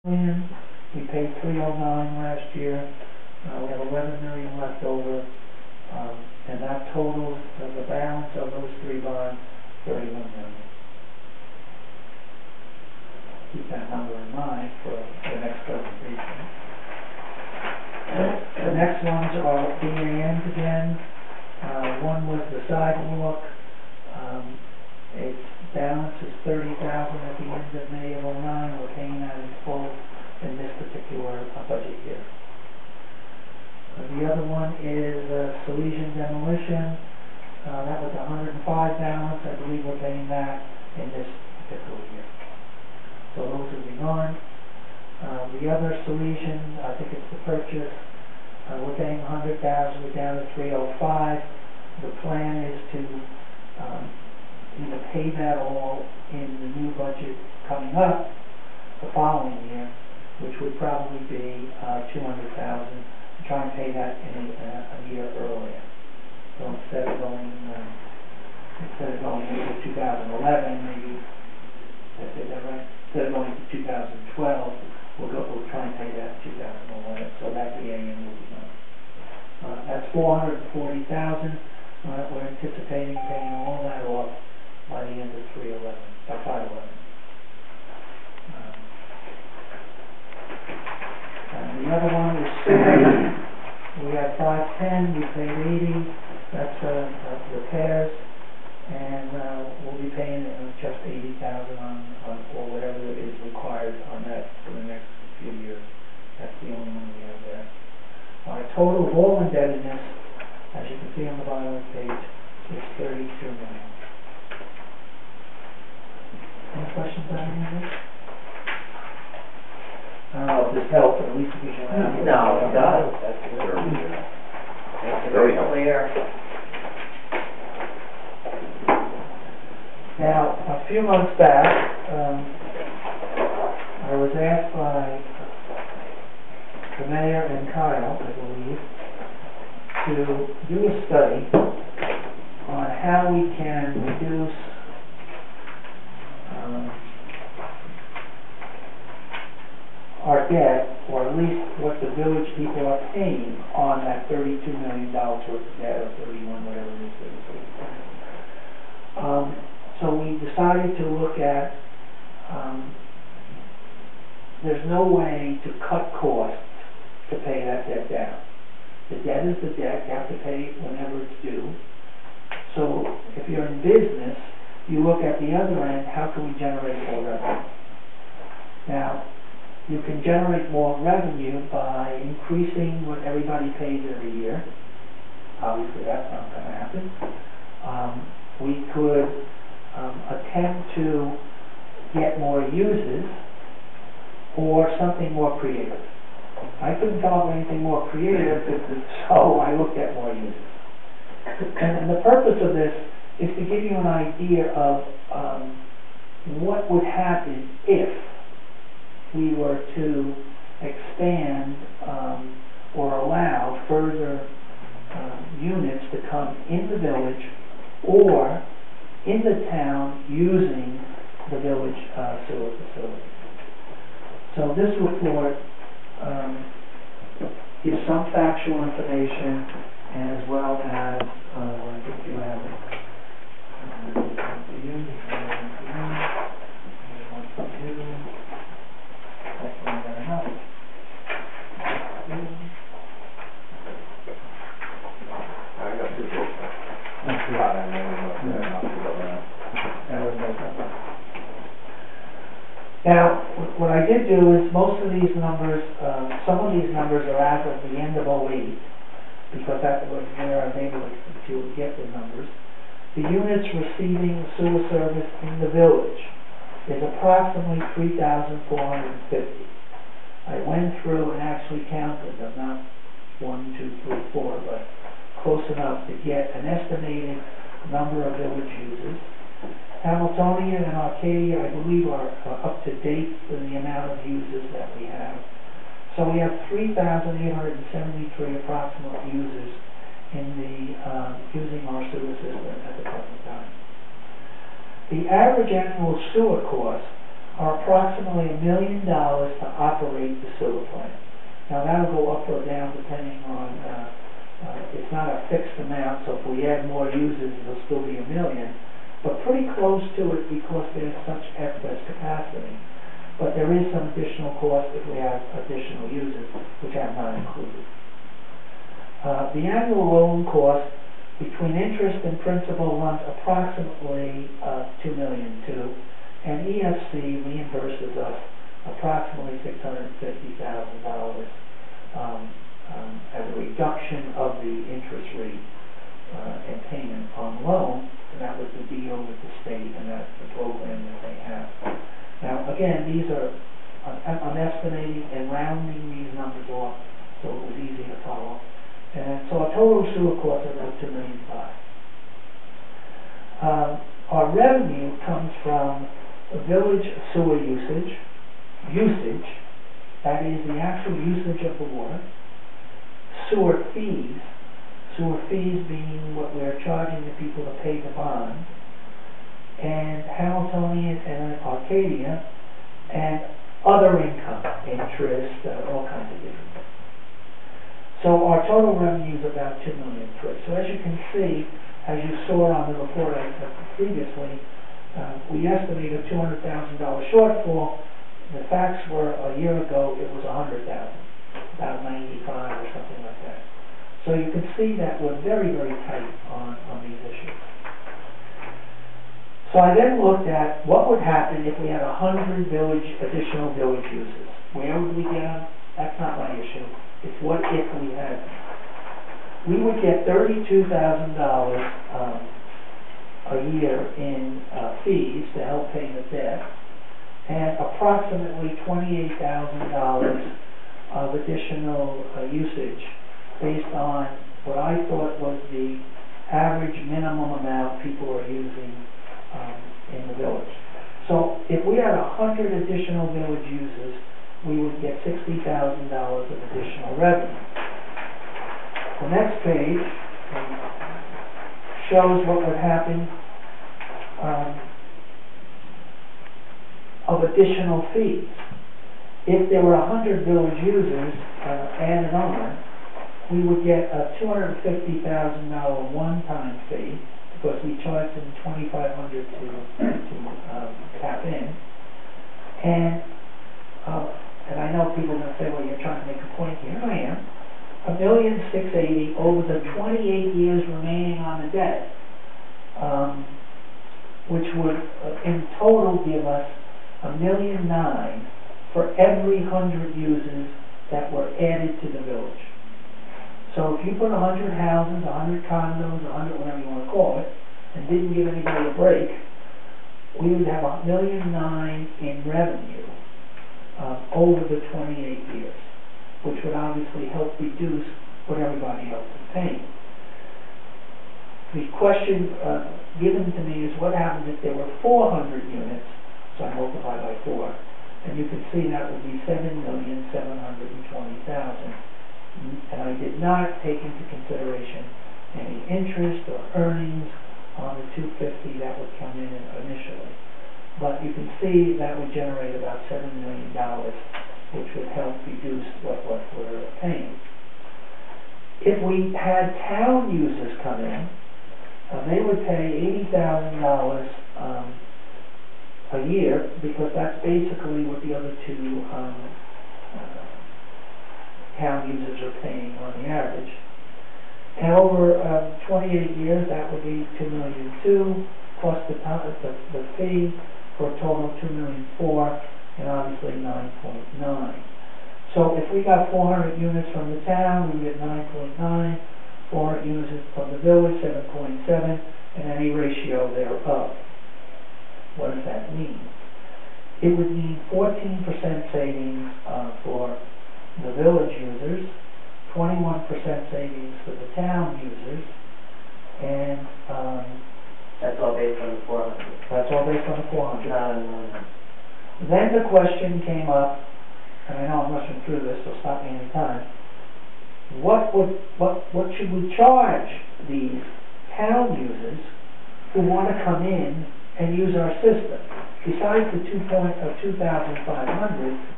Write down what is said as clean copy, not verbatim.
million. We paid 309 last year. We have 11 million left over, and that totals the balance of those three bonds, 31 million. Keep that number in mind for the next presentation. The next ones are BANs again. One was the sidewalk. Its balance is $30,000 at the end of May of 09. We're paying that in full in this particular budget year. The other one is Salesian demolition. That was 105 balance. I believe we're paying that in this particular year. So those will be gone. The other Salesian, I think it's the purchase. We're paying 100,000. We're down to 305. The plan is to either pay that all in the new budget coming up the following year, which would probably be 200,000. Try and pay that in a year earlier. So instead of going into 2011, maybe I said that right. Instead of going to 2012, we'll try and pay that in 2011. So that BAN will be done. That's 440,000. We're anticipating paying all that off by the end of 511. And the other one is we had 510, we paid 80. That's repairs, and we'll be paying just 80,000 on or whatever is required on that for the next few years. That's the only one we have there. Our total of all indebtedness, as you can see on the bottom of the page, is 32 million. Any questions on any of this? I don't know if this helps, but at least it gives you an idea. No, it does. That's very clear. Now, a few months back, I was asked by the mayor and Kyle, I believe, to do a study on how we can reduce our debt, or at least what the village people are paying on that $32 million worth of debt, or 31, whatever it is. So we decided to look at, there's no way to cut costs to pay that debt down. The debt is the debt, you have to pay it whenever it's due. So if you're in business, you look at the other end, how can we generate more revenue? Now, you can generate more revenue by increasing what everybody pays every year. Obviously, that's not going to happen. We could attempt to get more users or something more creative. I couldn't come up with anything more creative, so I looked at more users. And the purpose of this is to give you an idea of what would happen if we were to expand or allow further units to come in the village or in the town using the village sewer facility. So this report gives some factual information, as well as I think you have it. Now, what I did do is most of these numbers, some of these numbers are as of the end of 08, because that was where I was able to get the numbers. The units receiving sewer service in the village is approximately 3,450. I went through and actually counted them, not 1, 2, 3, 4, but close enough to get an estimated number of village users. Hamiltonia and Arcadia, I believe, are up to date for the amount of users that we have. So we have 3,873 approximate users in the using our sewer system at the present time. The average annual sewer cost are approximately $1 million to operate the sewer plant. Now that'll go up or down depending on, it's not a fixed amount, so if we add more users it'll still be $1 million, but pretty close to it because there's such excess capacity. But there is some additional cost if we have additional users, which I have not included. The annual loan cost between interest and principal runs approximately $2 million too, and EFC reimburses us approximately $650,000 as a reduction of the interest rate and payment on loan, and that was the deal with the state, and that's the program that they have. Now again, these are, I'm estimating and rounding these numbers off so it was easy to follow. And so our total sewer costs are about $2.5 million. Our revenue comes from village sewer usage, that is the actual usage of the water, sewer fees being what we're charging the people to pay the bond, and Hamiltonian and Arcadia, and other income, interest, all kinds of different things. So our total revenue is about $2 million. So as you can see, as you saw on the report previously, we estimated a $200,000 shortfall. The facts were a year ago it was $100,000, about 95 or something like that. So you can see that we're very, very tight on these issues. So I then looked at what would happen if we had 100 additional village users. Where would we get them? That's not my issue. It's what if we had. We would get $32,000 a year in fees to help pay the debt, and approximately $28,000 of additional usage based on what I thought was the average minimum amount people are using in the village. So if we had 100 additional village users, we would get $60,000 of additional revenue. The next page shows what would happen of additional fees. If there were 100 village users added on, we would get a $250,000 one-time fee because we charged them $2,500 to tap in, and I know people are going to say, well, you're trying to make a point here. I am. $1,680,000 over the 28 years remaining on the debt, which would in total give us $1,900,000 for every 100 users that were added to the village. So if you put 100 houses, 100 condos, 100 whatever you want to call it, and didn't give anybody a break, we would have $1,900,000 in revenue over the 28 years, which would obviously help reduce what everybody else is paying. The question given to me is what happens if there were 400 units, so I multiply by 4, and you can see that would be $7,720,000. And I did not take into consideration any interest or earnings on the $250,000 that would come in initially. But you can see that would generate about $7 million, which would help reduce what we're paying. If we had town users come in, they would pay $80,000 a year, because that's basically what the other two town users are paying on the average. And over 28 years, that would be $2,200,000 plus the fee, for a total of $2,400,000, and obviously 9.9. So if we got 400 units from the town, we would get 9.9. 400 units from the village, 7.7, and any ratio thereof. What does that mean? It would mean 14% savings for the village users, 21% savings for the town users, and that's all based on the 400. That's all based on the 400. No. Then the question came up, and I know I'm rushing through this, so stop me any time. What should we charge these town users who want to come in and use our system? besides the 2,500,